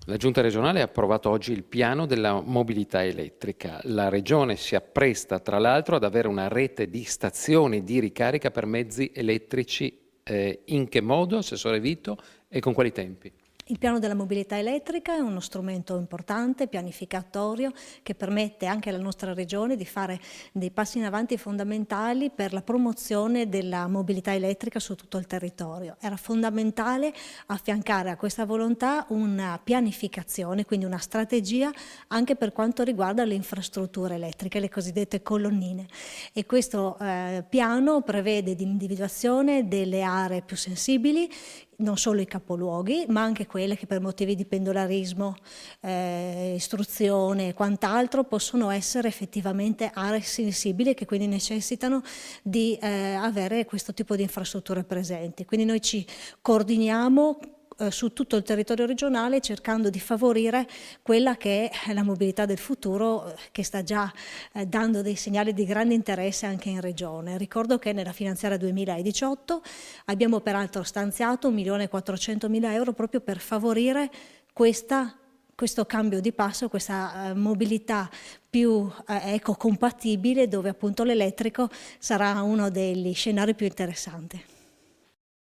La Giunta regionale ha approvato oggi il piano della mobilità elettrica. La Regione si appresta, tra l'altro, ad avere una rete di stazioni di ricarica per mezzi elettrici. In che modo, Assessore Vito, e con quali tempi? Il piano della mobilità elettrica è uno strumento importante, pianificatorio, che permette anche alla nostra regione di fare dei passi in avanti fondamentali per la promozione della mobilità elettrica su tutto il territorio. Era fondamentale affiancare a questa volontà una pianificazione, quindi una strategia anche per quanto riguarda le infrastrutture elettriche, le cosiddette colonnine. E questo piano prevede l'individuazione delle aree più sensibili, non solo i capoluoghi, ma anche quelle che per motivi di pendolarismo, istruzione e quant'altro possono essere effettivamente aree sensibili che quindi necessitano di avere questo tipo di infrastrutture presenti. Quindi noi ci coordiniamo su tutto il territorio regionale cercando di favorire quella che è la mobilità del futuro che sta già dando dei segnali di grande interesse anche in regione. Ricordo che nella finanziaria 2018 abbiamo peraltro stanziato 1.400.000 euro proprio per favorire questo cambio di passo, questa mobilità più ecocompatibile, dove appunto l'elettrico sarà uno degli scenari più interessanti.